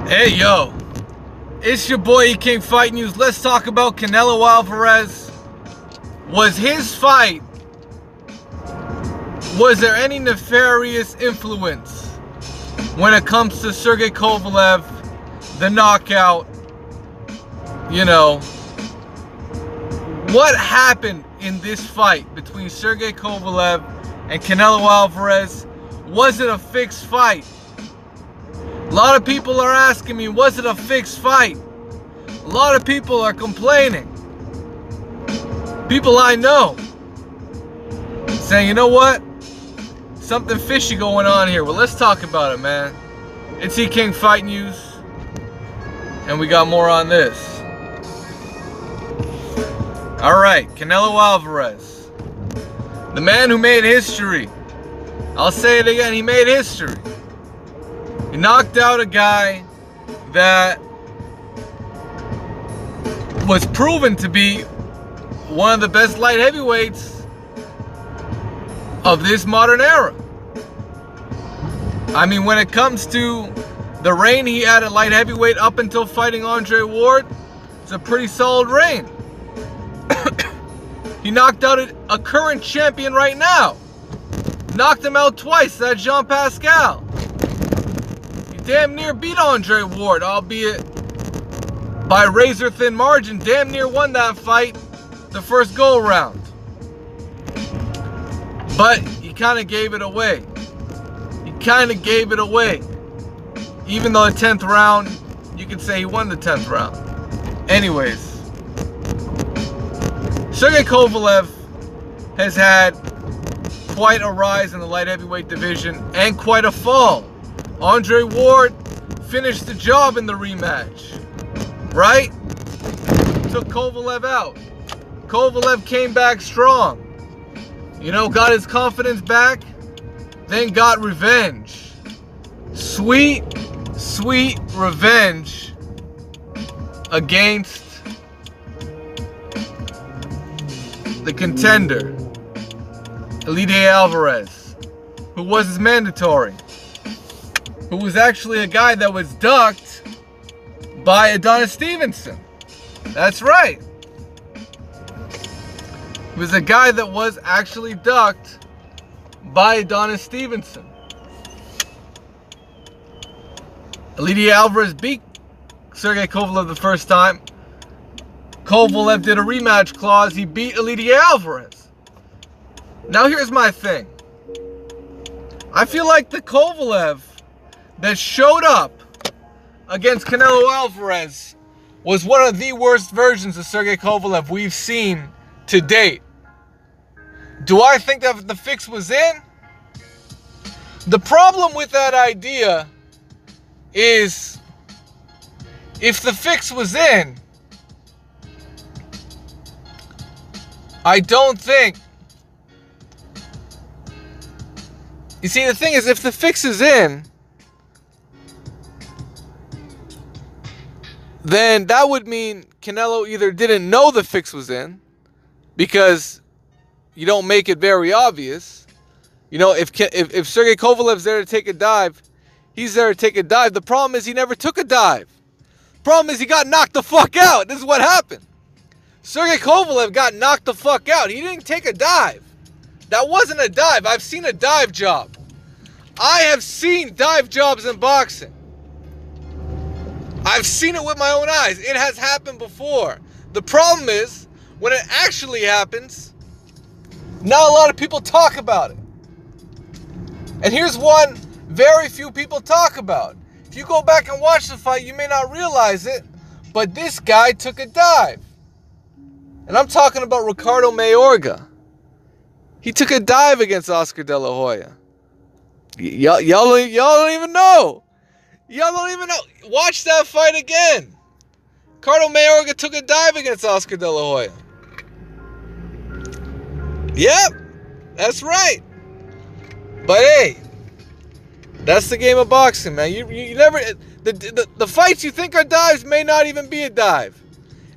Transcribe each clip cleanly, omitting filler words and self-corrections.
Hey yo, it's your boy E King Fight News. Let's talk about Canelo Alvarez. Was his fight, was there any nefarious influence when it comes to Sergey Kovalev, the knockout? You know, what happened in this fight between Sergey Kovalev and Canelo Alvarez? Was it a fixed fight? A lot of people are asking me, was it a fixed fight? A lot of people are complaining. People I know saying, you know what? Something fishy going on here. Well, let's talk about it, man. It's E King Fight News, and we got more on this. Alright, Canelo Alvarez. The man who made history. I'll say it again, he made history. He knocked out a guy that was proven to be one of the best light heavyweights of this modern era. I mean, when it comes to the reign he had at light heavyweight up until fighting Andre Ward, it's a pretty solid reign. He knocked out a current champion right now. Knocked him out twice, that's Jean Pascal. Damn near beat Andre Ward, albeit by razor-thin margin. Damn near won that fight the first go-around. But he kind of gave it away. He kind of gave it away. Even though the 10th round, you could say he won the 10th round. Anyways, Sergey Kovalev has had quite a rise in the light heavyweight division and quite a fall. Andre Ward finished the job in the rematch, right? Took Kovalev out. Kovalev came back strong. You know, got his confidence back, then got revenge. Sweet, sweet revenge against the contender, Elite Alvarez, who was his mandatory. Who was actually a guy that was ducked by Adonis Stevenson. That's right. He was a guy that was actually ducked by Adonis Stevenson. Elite Alvarez beat Sergey Kovalev the first time. Kovalev did a rematch clause. He beat Elite Alvarez. Now here's my thing. I feel like the Kovalev that showed up against Canelo Alvarez was one of the worst versions of Sergey Kovalev we've seen to date. Do I think that the fix was in? The problem with that idea is, if the fix was in, I don't think... You see, the thing is, if the fix is in, then that would mean Canelo either didn't know the fix was in, because you don't make it very obvious. You know, if Sergey Kovalev's there to take a dive, he's there to take a dive. The problem is he never took a dive. The problem is he got knocked the fuck out. This is what happened. Sergey Kovalev got knocked the fuck out. He didn't take a dive. That wasn't a dive. I've seen a dive job. I have seen dive jobs in boxing. I've seen it with my own eyes. It has happened before. The problem is, when it actually happens, not a lot of people talk about it. And here's one very few people talk about. If you go back and watch the fight, you may not realize it, but this guy took a dive. And I'm talking about Ricardo Mayorga. He took a dive against Oscar De La Hoya. Y'all don't even know. Y'all don't even know. Watch that fight again. Ricardo Mayorga took a dive against Oscar De La Hoya. Yep, that's right. But hey, that's the game of boxing, man. You never... The fights you think are dives may not even be a dive.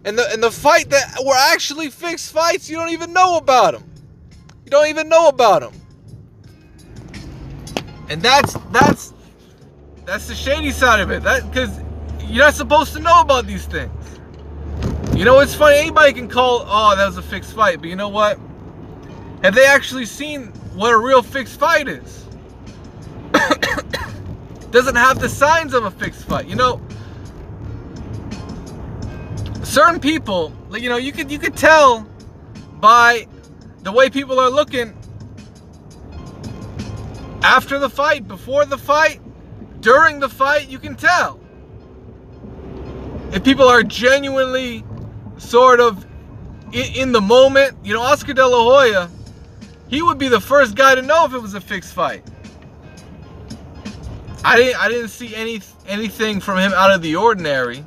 And the fight that were actually fixed fights, you don't even know about them. You don't even know about them. And that's the shady side of it. That, because You're not supposed to know about these things. You know, it's funny. Anybody can call, oh, that was a fixed fight. But you know what? Have they actually seen what a real fixed fight is? Doesn't have the signs of a fixed fight. You know, certain people, you know, you could tell by the way people are looking after the fight, before the fight, during the fight. You can tell if people are genuinely sort of in the moment. You know, Oscar De La Hoya, he would be the first guy to know if it was a fixed fight. I didn't see anything from him out of the ordinary.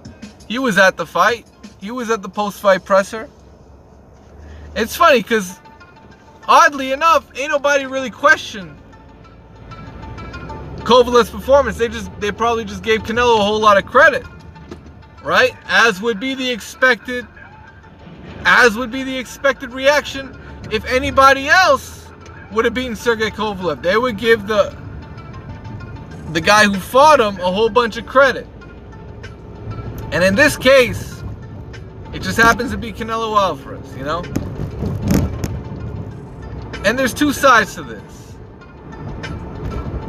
He was at the fight. He was at the post-fight presser. It's funny because, oddly enough, ain't nobody really questioned Kovalev's performance. They probably just gave Canelo a whole lot of credit, right? As would be the expected reaction if anybody else would have beaten Sergey Kovalev. They would give the guy who fought him a whole bunch of credit. And in this case, it just happens to be Canelo Alvarez, you know? And there's two sides to this.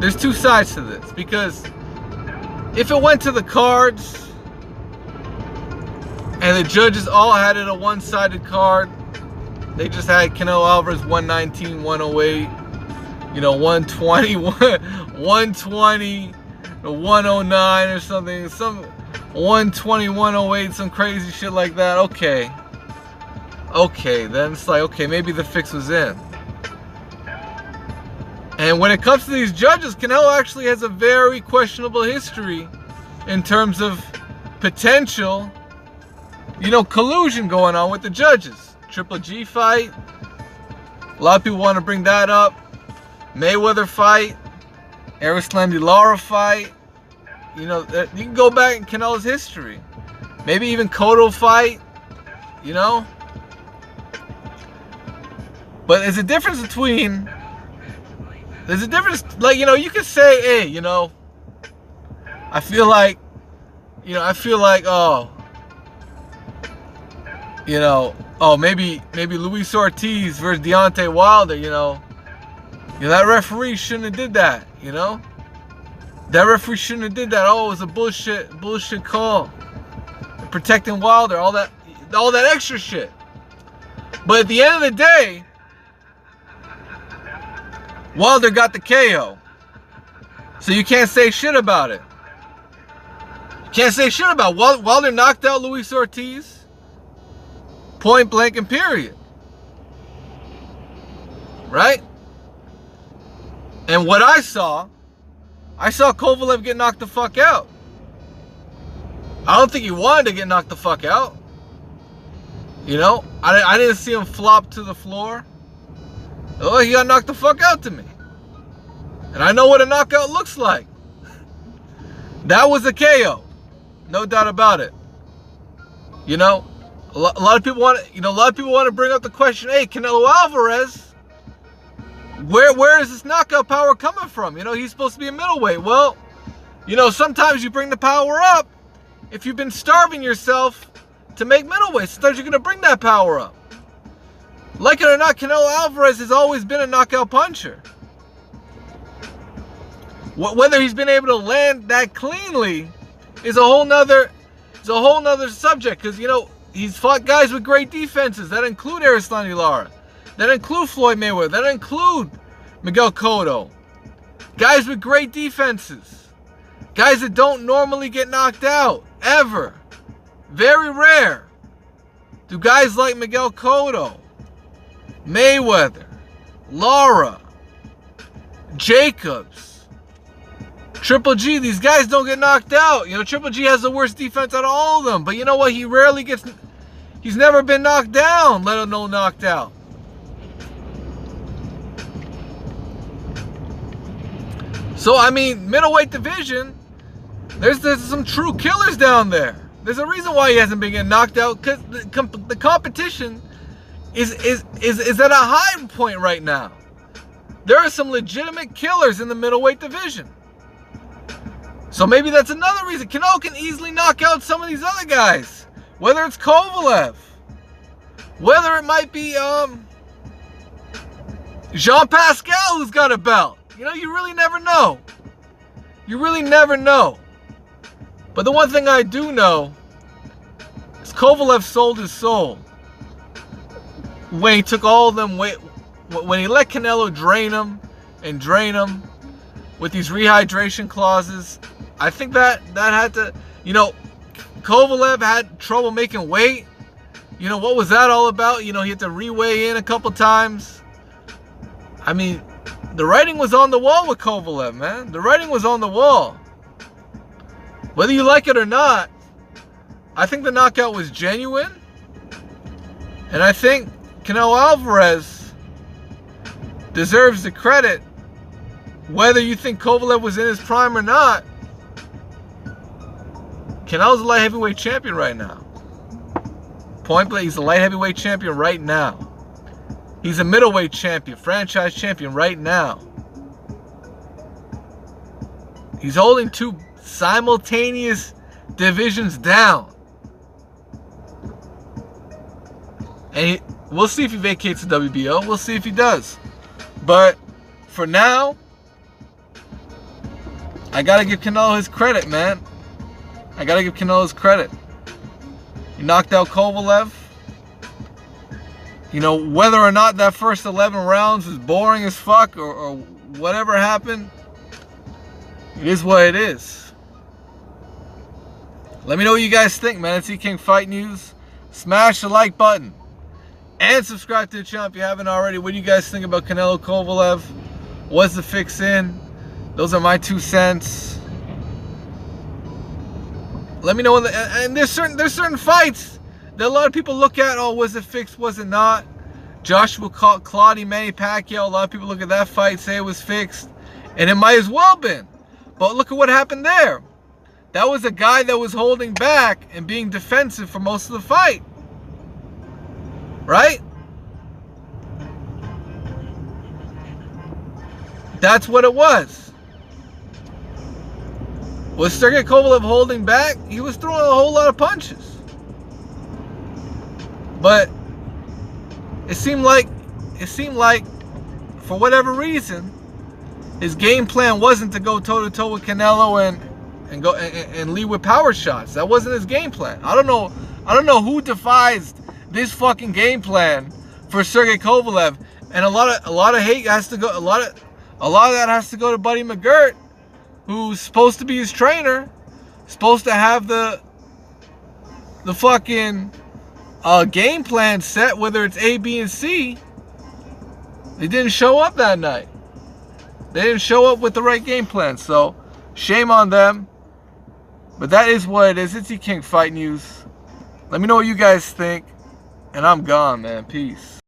There's two sides to this. Because if it went to the cards and the judges all had it a one-sided card, they just had Canelo Alvarez 119, 108, you know, 120, 120, 109 or something, some 120, 108, some crazy shit like that. Okay, then it's like, okay, maybe the fix was in. And when it comes to these judges, Canelo actually has a very questionable history in terms of potential, you know, collusion going on with the judges. Triple G fight, a lot of people want to bring that up. Mayweather fight, Erislandy Lara fight. You know, you can go back in Canelo's history. Maybe even Cotto fight, you know. But there's a difference, like, you know, you could say, hey, you know, I feel like, oh, you know, maybe Luis Ortiz versus Deontay Wilder, you know, that referee shouldn't have did that, you know. That referee shouldn't have did that. Oh, it was a bullshit call. Protecting Wilder, all that extra shit. But at the end of the day, Wilder got the KO. So you can't say shit about it. You can't say shit about it. Wilder knocked out Luis Ortiz. Point blank and period. Right? And what I saw Kovalev get knocked the fuck out. I don't think he wanted to get knocked the fuck out. You know? I didn't see him flop to the floor. Oh, he got knocked the fuck out to me. And I know what a knockout looks like. That was a KO. No doubt about it. You know? A lot of people want to bring up the question, hey, Canelo Alvarez, where is this knockout power coming from? You know, he's supposed to be a middleweight. Well, you know, sometimes you bring the power up if you've been starving yourself to make middleweight. Sometimes you're going to bring that power up. Like it or not, Canelo Alvarez has always been a knockout puncher. Whether he's been able to land that cleanly is a whole nother subject. Because, you know, he's fought guys with great defenses. That include Erislandy Lara. That include Floyd Mayweather. That include Miguel Cotto. Guys with great defenses. Guys that don't normally get knocked out. Ever. Very rare. Do guys like Miguel Cotto, Mayweather, Lara, Jacobs, Triple G, these guys don't get knocked out. You know, Triple G has the worst defense out of all of them. But you know what? He's never been knocked down, let alone knocked out. So, I mean, middleweight division, there's some true killers down there. There's a reason why he hasn't been getting knocked out, because the competition is at a high point right now. There are some legitimate killers in the middleweight division. So maybe that's another reason. Canelo can easily knock out some of these other guys. Whether it's Kovalev. Whether it might be Jean Pascal who's got a belt. You know, you really never know. You really never know. But the one thing I do know is Kovalev sold his soul. When he took all of them, when he let Canelo drain him with these rehydration clauses, I think that had to, you know, Kovalev had trouble making weight. You know, what was that all about? You know, he had to re-weigh in a couple times. I mean, the writing was on the wall with Kovalev, man. The writing was on the wall. Whether you like it or not, I think the knockout was genuine. And I think Canelo Alvarez deserves the credit. Whether you think Kovalev was in his prime or not, Canelo's a light heavyweight champion right now. Point blank, he's a light heavyweight champion right now. He's a middleweight champion, franchise champion right now. He's holding 2 simultaneous divisions down. And we'll see if he vacates the WBO. We'll see if he does. But for now, I gotta give Canelo his credit, man. I gotta give Canelo his credit. He knocked out Kovalev. You know, whether or not that first 11 rounds was boring as fuck or whatever happened, it is what it is. Let me know what you guys think, man. It's King Fight News. Smash the like button. And subscribe to the channel if you haven't already. What do you guys think about Canelo Kovalev? Was the fix in? Those are my 2 cents. Let me know. And there's certain fights that a lot of people look at. Oh, was it fixed? Was it not? Joshua Claudio, Manny Pacquiao. A lot of people look at that fight, say it was fixed, and it might as well been. But look at what happened there. That was a guy that was holding back and being defensive for most of the fight. Right? That's what it was. Was Sergey Kovalev holding back? He was throwing a whole lot of punches. But it seemed like for whatever reason, his game plan wasn't to go toe-to-toe with Canelo and lead with power shots. That wasn't his game plan. I don't know who devised this fucking game plan for Sergey Kovalev. And a lot of hate has to go. A lot of that has to go to Buddy McGirt, who's supposed to be his trainer, supposed to have the fucking game plan set, whether it's A, B, and C. They didn't show up that night. They didn't show up with the right game plan. So, shame on them. But that is what it is. It's King Fight News. Let me know what you guys think. And I'm gone, man. Peace.